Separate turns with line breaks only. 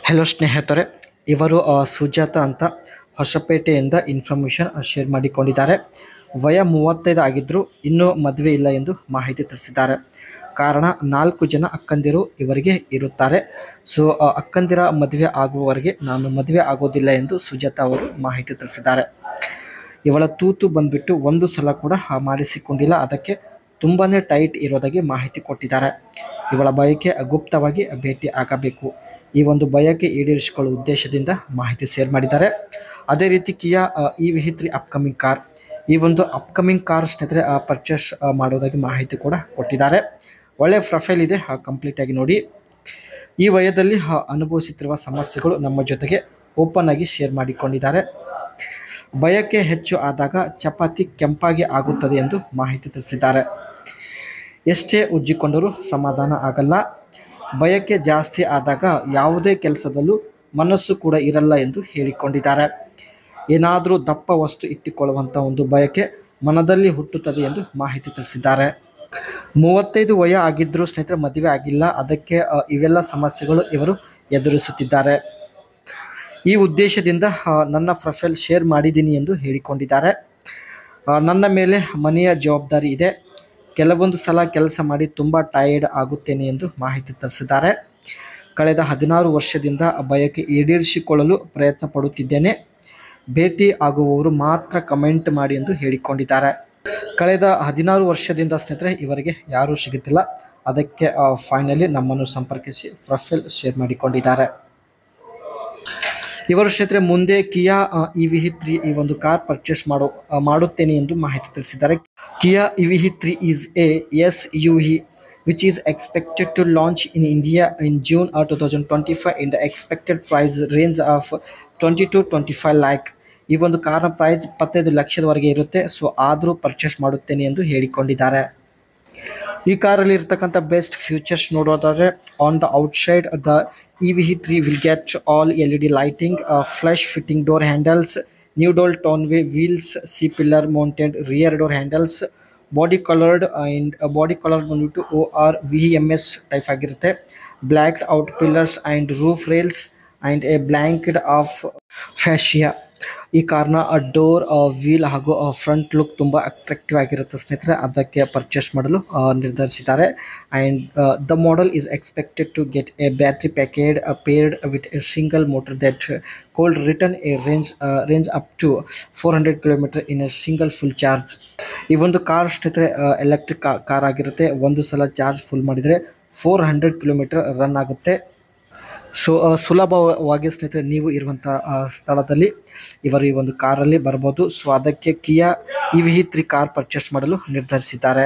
Hello ಸ್ನೇಹಿತರೆ, ಇವರು ಸುಜಾತ ಅಂತ ಹೊಸಪೇಟೆಯಿಂದ ಇನ್ಫಾರ್ಮೇಷನ್ ಶೇರ್ ಮಾಡಿಕೊಂಡಿದ್ದಾರೆ. ವಯ 35 ಆಗಿದ್ದರೂ ಇನ್ನೂ ಮದುವೆ ಇಲ್ಲ ಎಂದು ಮಾಹಿತಿ ತಿಳಿಸಿದ್ದಾರೆ. ಕಾರಣ 4 ಜನ ಅಕ್ಕಂದಿರು ಇವರಿಗೆ ಇರುತ್ತಾರೆ. ಸೊ ಅಕ್ಕಂದಿರ ಮದುವೆ ಆಗುವವರೆಗೆ ನಾನು ಮದುವೆ ಆಗೋದಿಲ್ಲ ಎಂದು ಸುಜಾತ ಅವರು ಮಾಹಿತಿ ತಿಳಿಸಿದ್ದಾರೆ. ಇವಳ ತೂತು ಬಂದ್ಬಿಟ್ಟು ಒಂದು ಸಲ ಕೂಡ ಮಾಡಿಸಿಕೊಂಡಿಲ್ಲ, ಅದಕ್ಕೆ ತುಂಬಾ ಟೈಟ್ ಇರೋದಾಗಿ ಮಾಹಿತಿ ಕೊಟ್ಟಿದ್ದಾರೆ. ಇವಳ ಬಯಕೆ ಗುಪ್ತವಾಗಿ ಭೇಟಿ ಆಗಬೇಕು, ಈ ಒಂದು ಬಯಕೆ ಈಡೇರಿಸಿಕೊಳ್ಳುವ ಉದ್ದೇಶದಿಂದ ಮಾಹಿತಿ ಶೇರ್ ಮಾಡಿದ್ದಾರೆ. ಅದೇ ರೀತಿ ಕಿಯಾ EV3 ಅಪ್ಕಮಿಂಗ್ ಕಾರ್, ಈ ಒಂದು ಅಪ್ಕಮಿಂಗ್ ಕಾರ್ ಸ್ನೇಹಿತರೆ ಪರ್ಚೇಸ್ ಮಾಡೋದಾಗಿ ಮಾಹಿತಿ ಕೂಡ ಕೊಟ್ಟಿದ್ದಾರೆ. ಒಳ್ಳೆಯ ಪ್ರೊಫೈಲ್ ಇದೆ, ಕಂಪ್ಲೀಟಾಗಿ ನೋಡಿ. ಈ ವಯದಲ್ಲಿ ಅನುಭವಿಸುತ್ತಿರುವ ಸಮಸ್ಯೆಗಳು ನಮ್ಮ ಜೊತೆಗೆ ಓಪನ್ ಆಗಿ ಶೇರ್ ಮಾಡಿಕೊಂಡಿದ್ದಾರೆ. ಬಯಕೆ ಹೆಚ್ಚು ಆದಾಗ ಚಪಾತಿ ಕೆಂಪಾಗಿ ಆಗುತ್ತದೆ ಎಂದು ಮಾಹಿತಿ ತಿಳಿಸಿದ್ದಾರೆ. ಎಷ್ಟೇ ಉಜ್ಜಿಕೊಂಡರೂ ಸಮಾಧಾನ ಆಗಲ್ಲ, ಬಯಕೆ ಜಾಸ್ತಿ ಆದಾಗ ಯಾವುದೇ ಕೆಲಸದಲ್ಲೂ ಮನಸ್ಸು ಕೂಡ ಇರಲ್ಲ ಎಂದು ಹೇಳಿಕೊಂಡಿದ್ದಾರೆ. ಏನಾದರೂ ದಪ್ಪ ವಸ್ತು ಇಟ್ಟುಕೊಳ್ಳುವಂಥ ಒಂದು ಬಯಕೆ ಮನದಲ್ಲಿ ಹುಟ್ಟುತ್ತದೆ ಎಂದು ಮಾಹಿತಿ ತಿಳಿಸಿದ್ದಾರೆ. 35 ವಯ ಆಗಿದ್ದರೂ ಸ್ನೇಹಿತರೆ ಮದುವೆ ಆಗಿಲ್ಲ, ಅದಕ್ಕೆ ಇವೆಲ್ಲ ಸಮಸ್ಯೆಗಳು ಇವರು ಎದುರಿಸುತ್ತಿದ್ದಾರೆ. ಈ ಉದ್ದೇಶದಿಂದ ನನ್ನ ಪ್ರೊಫೈಲ್ ಶೇರ್ ಮಾಡಿದ್ದೀನಿ ಎಂದು ಹೇಳಿಕೊಂಡಿದ್ದಾರೆ. ನನ್ನ ಮೇಲೆ ಮನೆಯ ಜವಾಬ್ದಾರಿ ಇದೆ, ಕೆಲವೊಂದು ಸಲ ಕೆಲಸ ಮಾಡಿ ತುಂಬ ಟಯರ್ಡ್ ಆಗುತ್ತೇನೆ ಎಂದು ಮಾಹಿತಿ ತಿಳಿಸಿದ್ದಾರೆ. ಕಳೆದ 16 ವರ್ಷದಿಂದ ಬಯಕೆ ಈಡೇರಿಸಿಕೊಳ್ಳಲು ಪ್ರಯತ್ನ ಪಡುತ್ತಿದ್ದೇನೆ, ಭೇಟಿ ಆಗುವವರು ಮಾತ್ರ ಕಮೆಂಟ್ ಮಾಡಿ ಎಂದು ಹೇಳಿಕೊಂಡಿದ್ದಾರೆ. ಕಳೆದ 16 ವರ್ಷದಿಂದ ಸ್ನೇಹಿತರೆ ಇವರಿಗೆ ಯಾರೂ ಸಿಗುತ್ತಿಲ್ಲ, ಅದಕ್ಕೆ ಫೈನಲಿ ನಮ್ಮನ್ನು ಸಂಪರ್ಕಿಸಿ ಪ್ರೊಫೈಲ್ ಶೇರ್ ಮಾಡಿಕೊಂಡಿದ್ದಾರೆ. ಇವರು ಸ್ನೇಹಿತರೆ ಮುಂದೆ ಕಿಯಾ EV3 ಈ ಒಂದು ಕಾರ್ ಪರ್ಚೇಸ್ ಮಾಡುತ್ತೇನೆ ಎಂದು ಮಾಹಿತಿ ತಿಳಿಸಿದ್ದಾರೆ. ಕಿಯಾ EV3 is a SUV which is expected to launch in India in June 2025 in the expected price range of 20 to 25 lakh. ಈ ಒಂದು ಕಾರ್ನ ಪ್ರೈಸ್ 25 ಲಕ್ಷದವರೆಗೆ ಇರುತ್ತೆ. ಸೊ ಆದರೂ ಪರ್ಚೇಸ್ ಮಾಡುತ್ತೇನೆ ಎಂದು ಹೇಳಿಕೊಂಡಿದ್ದಾರೆ. ಈ ಕಾರಲ್ಲಿ ಇರ್ತಕ್ಕಂಥ ಬೆಸ್ಟ್ ಫ್ಯೂಚರ್ಸ್ ನೋಡೋದಾದರೆ, on the outside the EV3 will get all LED lighting, flush fitting door handles, new dual tone wheels, C-ಪಿಲ್ಲರ್ mounted rear door handles, body coloured ಬಂದ್ಬಿಟ್ಟು ORVMS ಟೈಪ್ ಆಗಿರುತ್ತೆ, blacked out pillars and roof rails and a blanked off fascia. ಈ ಕಾರ್ನ door wheel ಹಾಗೂ front look ತುಂಬ attractive ಆಗಿರುತ್ತೆ ಸ್ನೇಹಿತರೆ, ಅದಕ್ಕೆ ಪರ್ಚೇಸ್ ಮಾಡಲು ನಿರ್ಧರಿಸಿದ್ದಾರೆ. And the model is expected to get A battery package paired with a single motor that could return a range up to 400 kilometre in a single full charge. ಈ ಒಂದು car ಸ್ನೇಹಿತರೆ electric car ಆಗಿರುತ್ತೆ, ಒಂದು ಸಲ charge full ಮಾಡಿದರೆ 400 kilometre run ಆಗುತ್ತೆ. So ಸುಲಭವಾಗಿ ಸ್ನೇಹಿತರೆ ನೀವು ಇರುವಂಥ ಸ್ಥಳದಲ್ಲಿ ಇವರು ಈ ಒಂದು ಕಾರಲ್ಲಿ ಬರ್ಬೋದು. ಸೊ ಅದಕ್ಕೆ ಕಿಯಾ EV3 ಕಾರ್ ಪರ್ಚೇಸ್ ಮಾಡಲು ನಿರ್ಧರಿಸಿದ್ದಾರೆ.